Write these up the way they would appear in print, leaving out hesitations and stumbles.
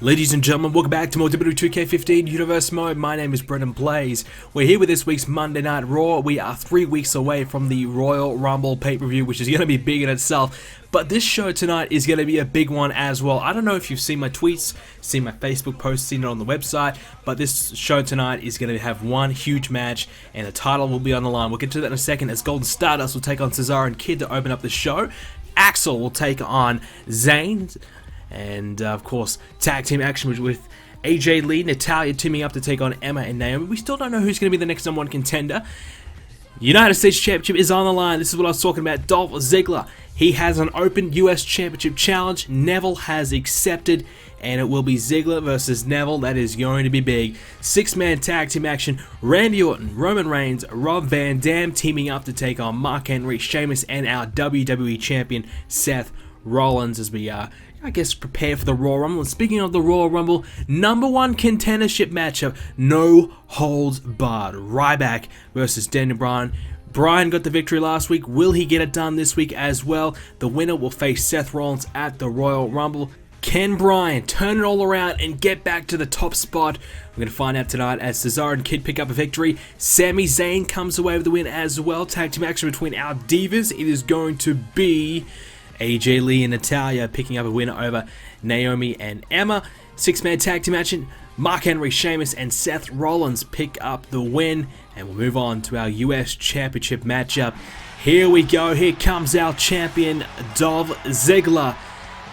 Ladies and gentlemen, welcome back to more WWE 2k15 Universe Mode. My name is BrendenPlayz. We're here with this week's Monday Night Raw. We are 3 weeks away from the Royal Rumble pay-per-view, which is going to be big in itself. But this show tonight is going to be a big one as well. I don't know if you've seen my tweets, seen my Facebook posts, seen it on the website, but this show tonight is going to have one huge match, and the title will be on the line. We'll get to that in a second, as Golden Stardust will take on Cesaro and Kid to open up the show. Axel will take on Zayn. And of course, tag team action with AJ Lee, Natalya teaming up to take on Emma and Naomi. We still don't know who's going to be the next number one contender. United States Championship is on the line. This is what I was talking about. Dolph Ziggler. He has an open US Championship challenge. Neville has accepted, and it will be Ziggler versus Neville. That is going to be big. 6-man tag team action. Randy Orton, Roman Reigns, Rob Van Dam teaming up to take on Mark Henry, Sheamus, and our WWE Champion Seth Rollins as we I guess prepare for the Royal Rumble. And speaking of the Royal Rumble, number one contendership matchup, no holds barred. Ryback versus Daniel Bryan. Bryan got the victory last week. Will he get it done this week as well? The winner will face Seth Rollins at the Royal Rumble. Can Bryan turn it all around and get back to the top spot? We're going to find out tonight as Cesaro and Kid pick up a victory. Sami Zayn comes away with the win as well. Tag team action between our divas. It is going to be AJ Lee and Natalya picking up a win over Naomi and Emma. 6-man tag team action. Mark Henry, Sheamus, and Seth Rollins pick up the win. And we'll move on to our US Championship matchup. Here we go. Here comes our champion, Dolph Ziggler.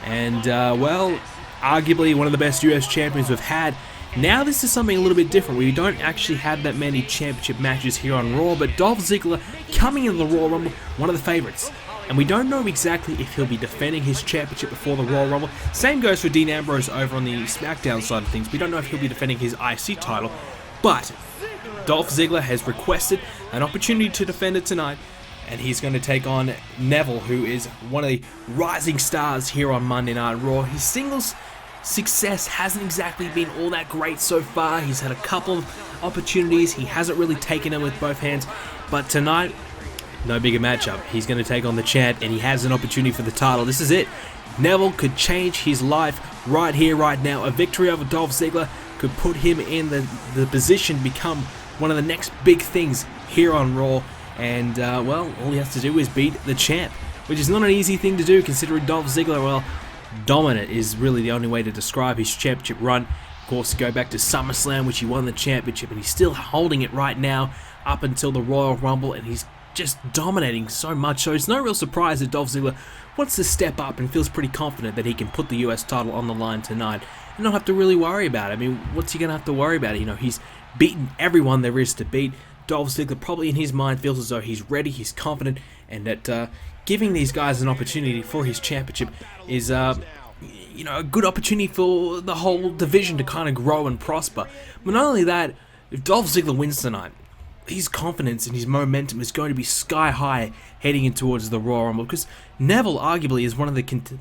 And, well, arguably one of the best US champions we've had. Now this is something a little bit different. We don't actually have that many championship matches here on Raw. But Dolph Ziggler coming into the Royal Rumble, one of the favorites. And we don't know exactly if he'll be defending his championship before the Royal Rumble. Same goes for Dean Ambrose over on the SmackDown side of things. We don't know if he'll be defending his IC title. But Dolph Ziggler has requested an opportunity to defend it tonight. And he's going to take on Neville, who is one of the rising stars here on Monday Night Raw. His singles success hasn't exactly been all that great so far. He's had a couple of opportunities. He hasn't really taken them with both hands. But tonight, no bigger matchup. He's going to take on the champ, and he has an opportunity for the title. This is it. Neville could change his life right here, right now. A victory over Dolph Ziggler could put him in the position to become one of the next big things here on Raw. And, well, all he has to do is beat the champ, which is not an easy thing to do considering Dolph Ziggler, well, dominant is really the only way to describe his championship run. Of course, go back to SummerSlam, which he won the championship, and he's still holding it right now up until the Royal Rumble, and he's just dominating so much. So it's no real surprise that Dolph Ziggler wants to step up and feels pretty confident that he can put the US title on the line tonight and not have to really worry about it. I mean, what's he going to have to worry about? You know, he's beaten everyone there is to beat. Dolph Ziggler probably in his mind feels as though he's ready, he's confident, and that giving these guys an opportunity for his championship is you know, a good opportunity for the whole division to kind of grow and prosper. But not only that, if Dolph Ziggler wins tonight, his confidence and his momentum is going to be sky high heading in towards the Royal Rumble, because Neville arguably is one of the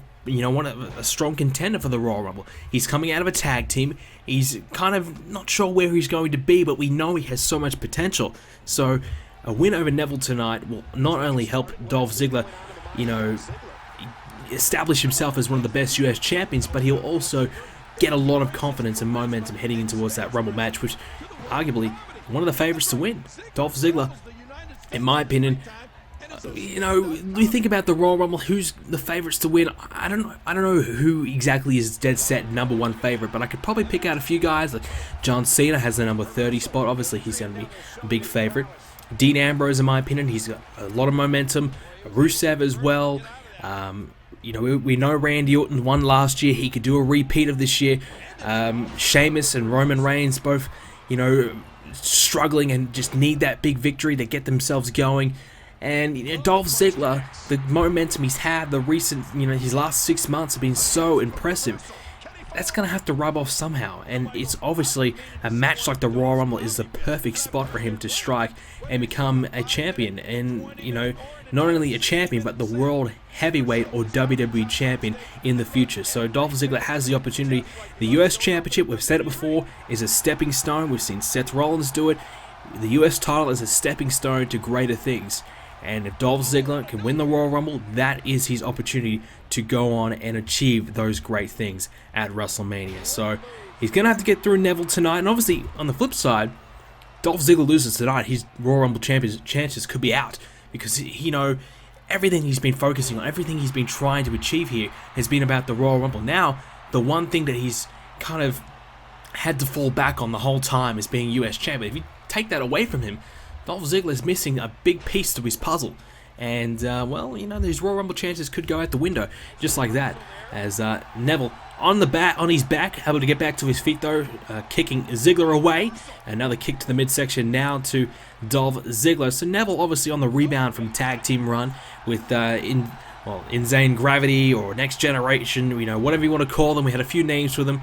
a strong contender for the Royal Rumble. He's coming out of a tag team. He's kind of not sure where he's going to be, but we know he has so much potential. So a win over Neville tonight will not only help Dolph Ziggler, you know, establish himself as one of the best US champions, but he'll also get a lot of confidence and momentum heading in towards that Rumble match, which arguably one of the favorites to win. Dolph Ziggler, in my opinion, you know, we think about the Royal Rumble, who's the favorites to win. I don't know who exactly is dead set number one favorite, but I could probably pick out a few guys. Like John Cena has the number 30 spot. Obviously, he's going to be a big favorite. Dean Ambrose, in my opinion, he's got a lot of momentum. Rusev as well. You know, we know Randy Orton won last year. He could do a repeat of this year. Sheamus and Roman Reigns both, you know, struggling and just need that big victory to get themselves going. And, you know, Dolph Ziggler, the momentum he's had, the recent, you know, his last 6 months have been so impressive. That's going to have to rub off somehow, and it's obviously a match like the Royal Rumble is the perfect spot for him to strike and become a champion, and, you know, not only a champion, but the World Heavyweight or WWE Champion in the future. So Dolph Ziggler has the opportunity. The US Championship, we've said it before, is a stepping stone. We've seen Seth Rollins do it. The US title is a stepping stone to greater things. And if Dolph Ziggler can win the Royal Rumble, that is his opportunity to go on and achieve those great things at WrestleMania. So he's going to have to get through Neville tonight. And obviously, on the flip side, Dolph Ziggler loses tonight, his Royal Rumble chances could be out. Because, you know, everything he's been focusing on, everything he's been trying to achieve here has been about the Royal Rumble. Now, the one thing that he's kind of had to fall back on the whole time is being US champion. If you take that away from him, Dolph Ziggler is missing a big piece to his puzzle. And, well, you know, his Royal Rumble chances could go out the window, just like that. As Neville on his back, able to get back to his feet though, kicking Ziggler away. Another kick to the midsection now to Dolph Ziggler. So Neville obviously on the rebound from tag team run with Insane Gravity or Next Generation, you know, whatever you want to call them. We had a few names for them.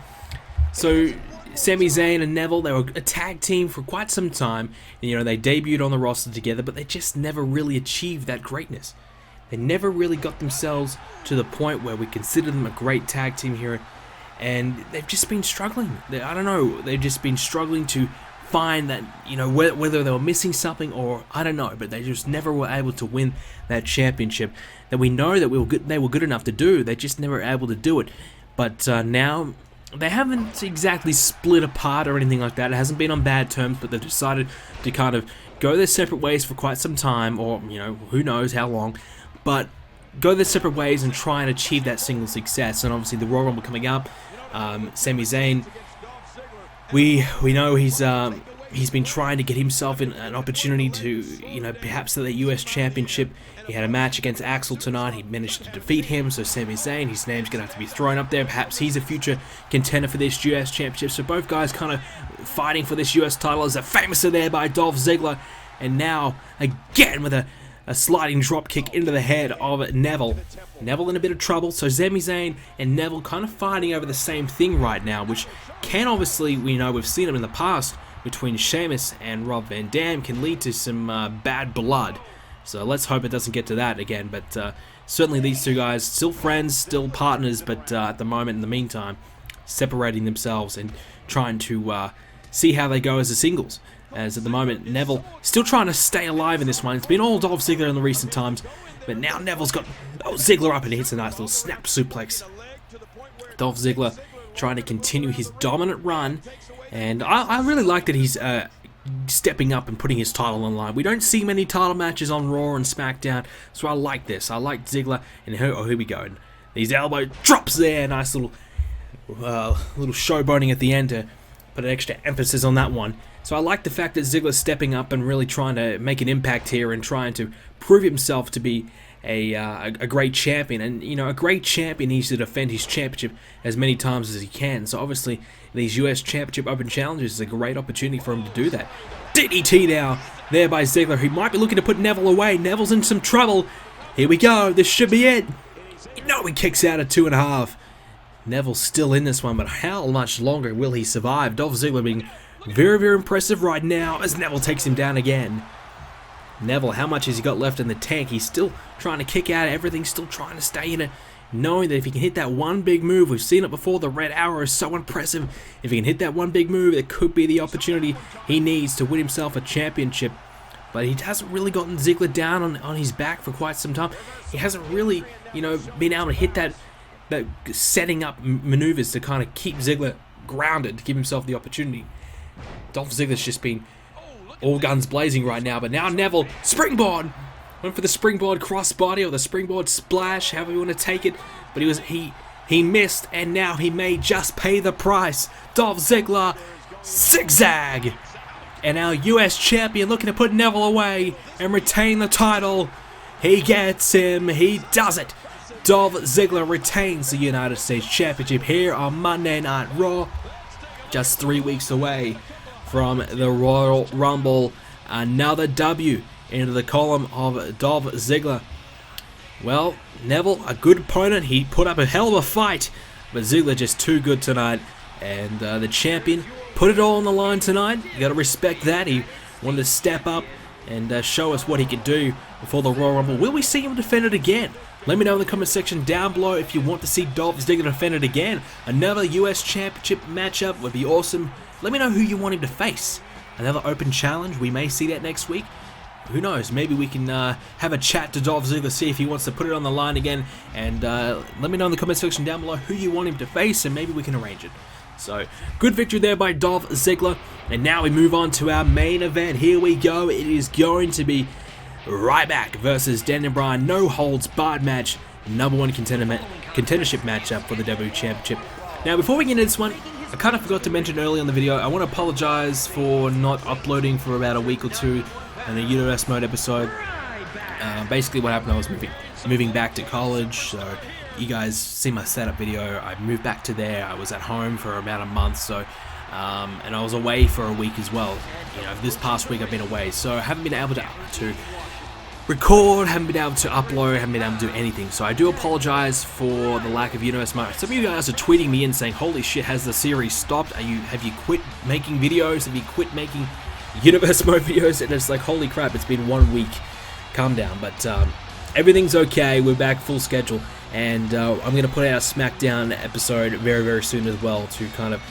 So Sami Zayn and Neville, they were a tag team for quite some time. And, you know, they debuted on the roster together, but they just never really achieved that greatness. They never really got themselves to the point where we consider them a great tag team here. And they've just been struggling. I don't know, they've just been struggling to find that, you know, whether they were missing something or I don't know, but they just never were able to win that championship that we know that they were good enough to do. They just never able to do it. But now they haven't exactly split apart or anything like that. It hasn't been on bad terms, but they've decided to kind of go their separate ways for quite some time, or, you know, who knows how long, but go their separate ways and try and achieve that single success. And obviously the Royal Rumble coming up, Sami Zayn, we know he's been trying to get himself in an opportunity to, you know, perhaps the US Championship. He had a match against Axel tonight. He managed to defeat him, so Sami Zayn, his name's going to have to be thrown up there. Perhaps he's a future contender for this US Championship. So both guys kind of fighting for this US title as a famouser there by Dolph Ziggler. And now, again, with a sliding drop kick into the head of Neville. Neville in a bit of trouble, so Sami Zayn and Neville kind of fighting over the same thing right now, which can obviously, we know we've seen them in the past, between Sheamus and Rob Van Dam, can lead to some bad blood. So let's hope it doesn't get to that again, but certainly these two guys, still friends, still partners, but at the moment, in the meantime, separating themselves and trying to see how they go as a singles. As at the moment, Neville still trying to stay alive in this one. It's been all Dolph Ziggler in the recent times, but now Neville's got Ziggler up and he hits a nice little snap suplex. Dolph Ziggler trying to continue his dominant run, and I really like that he's stepping up and putting his title on the line. We don't see many title matches on Raw and SmackDown, so I like this. I like Ziggler, and here we go. And these elbow drops there, nice little showboating at the end to put an extra emphasis on that one. So I like the fact that Ziggler's stepping up and really trying to make an impact here and trying to prove himself to be a great champion. And, you know, a great champion needs to defend his championship as many times as he can. So obviously, these US Championship Open Challenges is a great opportunity for him to do that. DDT now there by Ziggler. He might be looking to put Neville away. Neville's in some trouble. Here we go. This should be it. No, he kicks out at 2.5. Neville's still in this one, but how much longer will he survive? Dolph Ziggler being very, very impressive right now as Neville takes him down again. Neville, how much has he got left in the tank? He's still trying to kick out everything, still trying to stay in it, knowing that if he can hit that one big move, we've seen it before, the Red Arrow is so impressive. If he can hit that one big move, it could be the opportunity he needs to win himself a championship. But he hasn't really gotten Ziggler down on his back for quite some time. He hasn't really, you know, been able to hit that setting up maneuvers to kind of keep Ziggler grounded, to give himself the opportunity. Dolph Ziggler's just been all guns blazing right now, but now Neville, springboard! Went for the springboard crossbody or the springboard splash, however you want to take it, but he missed, and now he may just pay the price. Dolph Ziggler, zigzag! And our US champion looking to put Neville away and retain the title. He gets him, he does it! Dolph Ziggler retains the United States Championship here on Monday Night Raw, just 3 weeks away from the Royal Rumble. Another W into the column of Dolph Ziggler. Well, Neville, a good opponent. He put up a hell of a fight, but Ziggler just too good tonight. And the champion put it all on the line tonight. You got to respect that. He wanted to step up and show us what he could do before the Royal Rumble. Will we see him defend it again? Let me know in the comment section down below if you want to see Dolph Ziggler defend it again. Another US Championship matchup would be awesome. Let me know who you want him to face. Another open challenge, we may see that next week. who knows, maybe we can have a chat to Dolph Ziggler, see if he wants to put it on the line again, and let me know in the comment section down below who you want him to face, and maybe we can arrange it. So, good victory there by Dolph Ziggler, and now we move on to our main event. Here we go. It is going to be Ryback versus Daniel Bryan, no holds barred match, number one contendership matchup for the WWE Championship. Now, before we get into this one, I kind of forgot to mention earlier in the video, I want to apologize for not uploading for about a week or two in a Universe Mode episode. Basically what happened, I was moving back to college, so you guys see my setup video. I moved back to there, I was at home for about a month, so and I was away for a week as well. You know, this past week I've been away, so I haven't been able to record, haven't been able to upload, haven't been able to do anything. So I do apologize for the lack of Universe Mode. Some of you guys are tweeting me in saying, holy shit, has the series stopped? Have you quit making videos? Have you quit making Universe Mode videos? And it's like, holy crap, it's been 1 week. Calm down. But everything's okay. We're back full schedule. And I'm going to put out a SmackDown episode very, very soon as well to kind of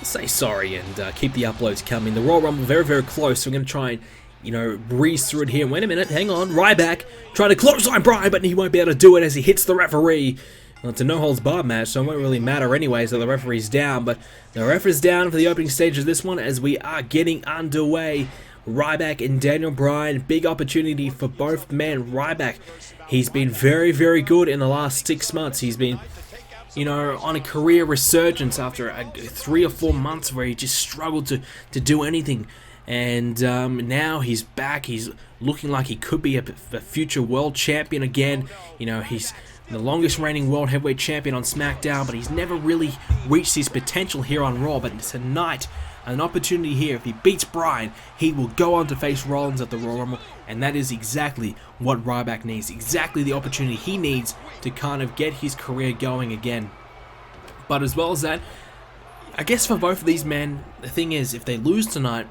say sorry and keep the uploads coming. The Royal Rumble very, very close. So I'm going to try and, you know, breeze through it here. Wait a minute, hang on. Ryback trying to clothesline Bryan, but he won't be able to do it as he hits the referee. Well, it's a no-holds-barred match, so it won't really matter anyway, so the referee's down. But the ref is down for the opening stage of this one as we are getting underway. Ryback and Daniel Bryan, big opportunity for both men. Ryback, he's been very, very good in the last 6 months. He's been, you know, on a career resurgence after 3 or 4 months where he just struggled to do anything. And now he's back. He's looking like he could be a future world champion again. You know, he's the longest reigning world heavyweight champion on SmackDown, but he's never really reached his potential here on Raw. But tonight, an opportunity here. If he beats Bryan, he will go on to face Rollins at the Royal Rumble, and that is exactly what Ryback needs. Exactly the opportunity he needs to kind of get his career going again. But as well as that, I guess for both of these men, the thing is, if they lose tonight,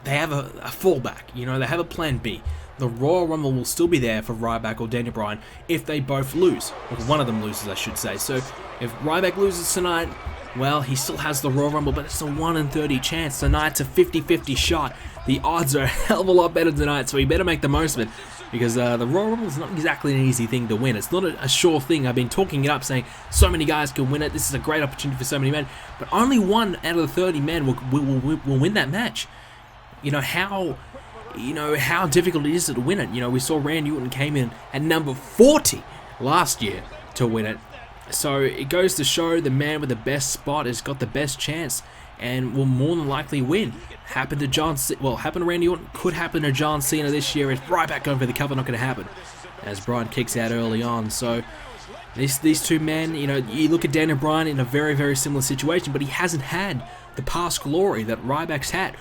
they have a fallback, you know, they have a plan B. The Royal Rumble will still be there for Ryback or Daniel Bryan if they both lose. Or one of them loses, I should say. So if Ryback loses tonight, well, he still has the Royal Rumble, but it's a 1 in 30 chance. Tonight's a 50-50 shot. The odds are a hell of a lot better tonight, so he better make the most of it. Because the Royal Rumble is not exactly an easy thing to win. It's not a sure thing. I've been talking it up, saying so many guys can win it. This is a great opportunity for so many men. But only 1 out of the 30 men will win that match. You know how difficult it is to win it. You know, we saw Randy Orton came in at number 40 last year to win it. So it goes to show the man with the best spot has got the best chance and will more than likely win. Happened to Randy Orton, could happen to John Cena this year. If Ryback going for the cover, not going to happen, as Bryan kicks out early on. So these two men, you know, you look at Daniel Bryan in a very, very similar situation, but he hasn't had the past glory that Ryback's had.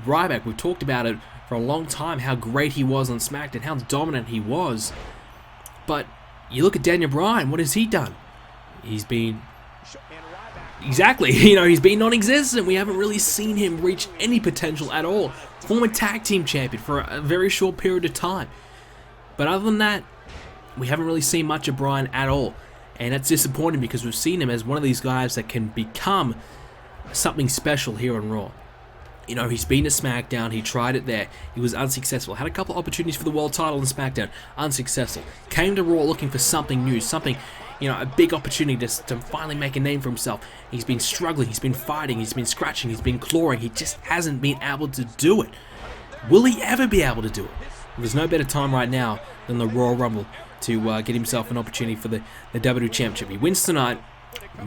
Ryback, we've talked about it for a long time, how great he was on SmackDown, how dominant he was. But you look at Daniel Bryan, what has he done? He's been... Exactly, you know, he's been non-existent. We haven't really seen him reach any potential at all. Former tag team champion for a very short period of time. But other than that, we haven't really seen much of Bryan at all. And that's disappointing because we've seen him as one of these guys that can become something special here on Raw. You know, he's been to SmackDown, he tried it there, he was unsuccessful. Had a couple opportunities for the world title on SmackDown, unsuccessful. Came to Raw looking for something new, something, you know, a big opportunity to finally make a name for himself. He's been struggling, he's been fighting, he's been scratching, he's been clawing, he just hasn't been able to do it. Will he ever be able to do it? There's no better time right now than the Royal Rumble to get himself an opportunity for the WWE Championship. He wins tonight,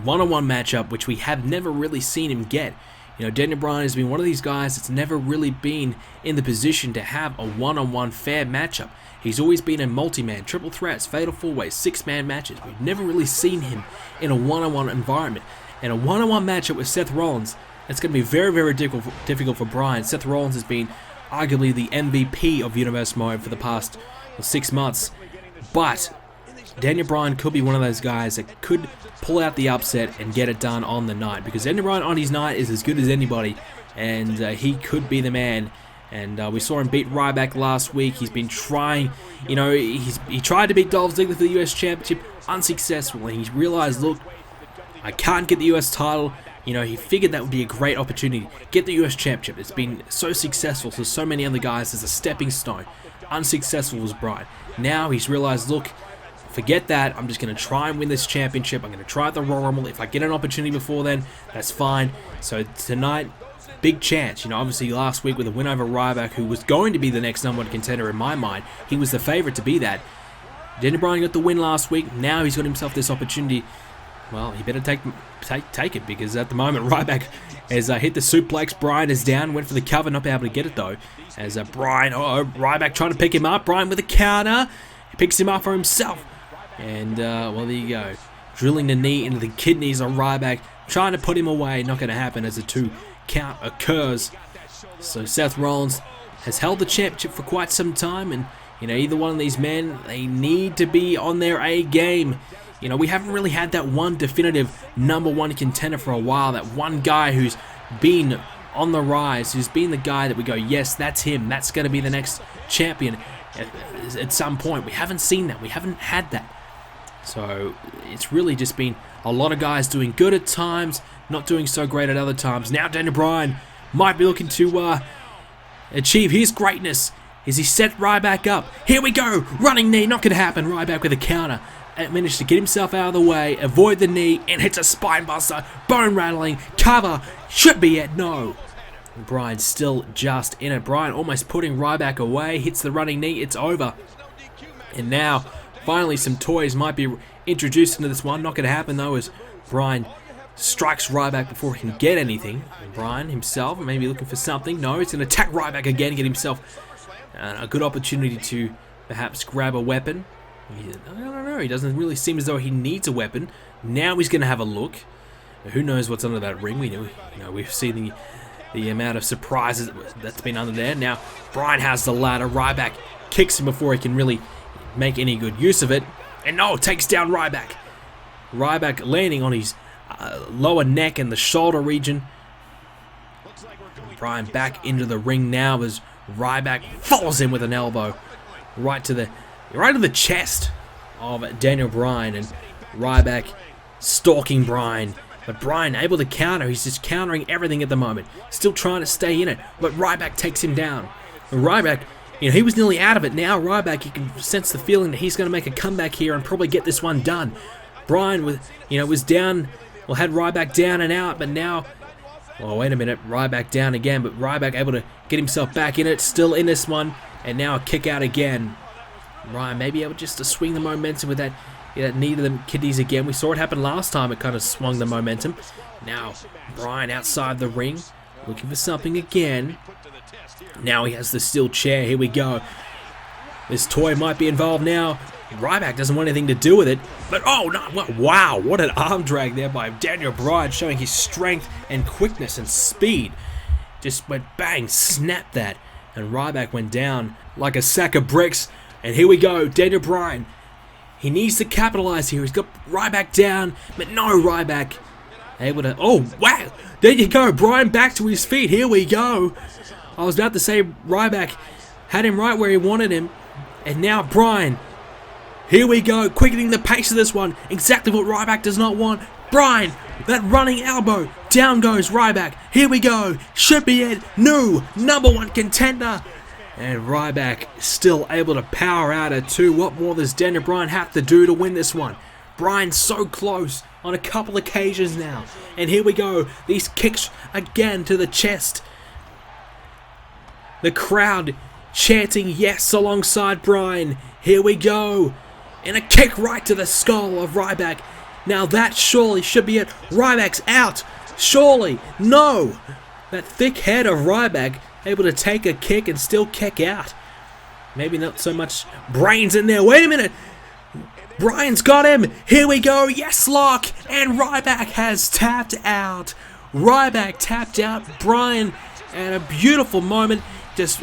one-on-one matchup, which we have never really seen him get. You know, Daniel Bryan has been one of these guys that's never really been in the position to have a one-on-one fair matchup. He's always been in multi-man, triple threats, fatal four-ways, six-man matches. We've never really seen him in a one-on-one environment. And a one-on-one matchup with Seth Rollins, it's going to be very, very difficult for Bryan. Seth Rollins has been arguably the MVP of Universe Mode for the past 6 months. But Daniel Bryan could be one of those guys that could pull out the upset and get it done on the night, because Daniel Bryan on his night is as good as anybody, and he could be the man. And we saw him beat Ryback last week. He's been trying, you know, he tried to beat Dolph Ziggler for the US Championship, unsuccessful, and he realized, look, I can't get the US title. You know, he figured that would be a great opportunity. Get the US Championship. It's been so successful for so many other guys as a stepping stone. unsuccessful was Bryan. Now he's realized, look, forget that. I'm just going to try and win this championship. I'm going to try the Royal Rumble. If I get an opportunity before then, that's fine. So tonight, big chance. You know, obviously last week with a win over Ryback, who was going to be the next number one contender in my mind, he was the favorite to be that. Daniel Bryan got the win last week. Now he's got himself this opportunity. Well, he better take it, because at the moment Ryback has hit the suplex. Bryan is down, went for the cover, not able to get it though. As Bryan, Ryback trying to pick him up. Bryan with a counter. He picks him up for himself. And, well, there you go. Drilling the knee into the kidneys on Ryback. Trying to put him away. Not going to happen as a 2 count occurs. So Seth Rollins has held the championship for quite some time. And, you know, either one of these men, they need to be on their A game. You know, we haven't really had that one definitive number one contender for a while. That one guy who's been on the rise, who's been the guy that we go, yes, that's him. That's going to be the next champion at some point. We haven't seen that. We haven't had that. So it's really just been a lot of guys doing good at times, not doing so great at other times. Now Daniel Bryan might be looking to achieve his greatness as he set Ryback up. Here we go. Running knee. Not going to happen. Ryback with a counter. Managed to get himself out of the way, avoid the knee, and hits a spine buster, bone rattling, cover, should be it, no. Bryan's still just in it. Bryan almost putting Ryback away, hits the running knee, it's over. And now, finally some toys might be introduced into this one. Not going to happen though, as Bryan strikes Ryback before he can get anything. And Bryan himself maybe looking for something. No, he's going to attack Ryback again, get himself a good opportunity to perhaps grab a weapon. I don't know, he doesn't really seem as though he needs a weapon. Now he's going to have a look. Who knows what's under that ring? We know, we've seen the amount of surprises that's been under there. Now Bryan has the ladder. Ryback kicks him before he can really make any good use of it. And no, takes down Ryback. Ryback landing on his lower neck and the shoulder region. Bryan back into the ring now as Ryback follows him with an elbow right to the chest of Daniel Bryan, and Ryback stalking Bryan. But Bryan able to counter. He's just countering everything at the moment. Still trying to stay in it, but Ryback takes him down. And Ryback, he was nearly out of it. Now Ryback, you can sense the feeling that he's going to make a comeback here and probably get this one done. Bryan was down, well, had Ryback down and out, but now, well, wait a minute, Ryback down again, but Ryback able to get himself back in it, still in this one, and now a kick out again. Bryan may be able just to swing the momentum with that knee to the kidneys again. We saw it happen last time. It kind of swung the momentum. Now, Bryan outside the ring, looking for something again. Now he has the steel chair. Here we go. This toy might be involved now. Ryback doesn't want anything to do with it. But, oh, no, wow, what an arm drag there by Daniel Bryan, showing his strength and quickness and speed. Just went bang, snapped that. And Ryback went down like a sack of bricks. And here we go, Daniel Bryan. He needs to capitalize here. He's got Ryback down, but no, Ryback able to... Oh, wow! There you go, Bryan back to his feet. Here we go. I was about to say Ryback had him right where he wanted him. And now Bryan. Here we go, quickening the pace of this one. Exactly what Ryback does not want. Bryan, that running elbow. Down goes Ryback. Here we go. Should be it. New number one contender. And Ryback still able to power out at 2. What more does Daniel Bryan have to do to win this one? Bryan's so close on a couple occasions now. And here we go. These kicks again to the chest. The crowd chanting yes alongside Bryan. Here we go. And a kick right to the skull of Ryback. Now that surely should be it. Ryback's out. Surely. No. That thick head of Ryback able to take a kick and still kick out. Maybe not so much brains in there. Wait a minute. Bryan's got him. Here we go. Yes, lock. And Ryback has tapped out. Ryback tapped out Bryan at a beautiful moment. Just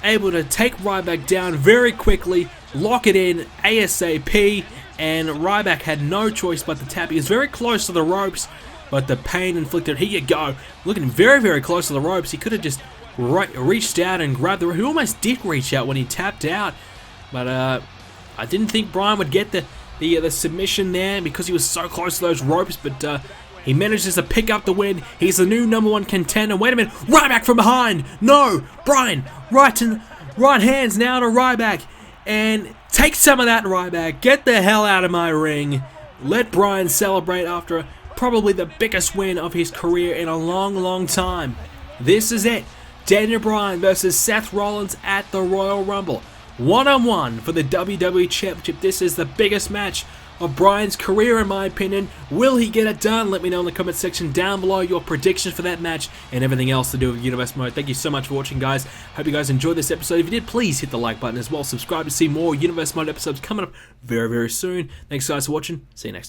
able to take Ryback down very quickly. Lock it in ASAP. And Ryback had no choice but to tap. He was very close to the ropes, but the pain inflicted. Here you go. Looking very, very close to the ropes. He could have just reached out and grabbed the rope. He almost did reach out when he tapped out, but I didn't think Bryan would get the submission there because he was so close to those ropes, but he manages to pick up the win. He's the new number one contender. Wait a minute, Ryback from behind. No, Bryan right Right hands now to Ryback. And take some of that, Ryback. Get the hell out of my ring. Let Bryan celebrate after probably the biggest win of his career in a long, long time. This is it. Daniel Bryan versus Seth Rollins at the Royal Rumble. One-on-one for the WWE Championship. This is the biggest match of Bryan's career, in my opinion. Will he get it done? Let me know in the comment section down below your predictions for that match and everything else to do with Universe Mode. Thank you so much for watching, guys. Hope you guys enjoyed this episode. If you did, please hit the like button as well. Subscribe to see more Universe Mode episodes coming up very, very soon. Thanks, guys, for watching. See you next time.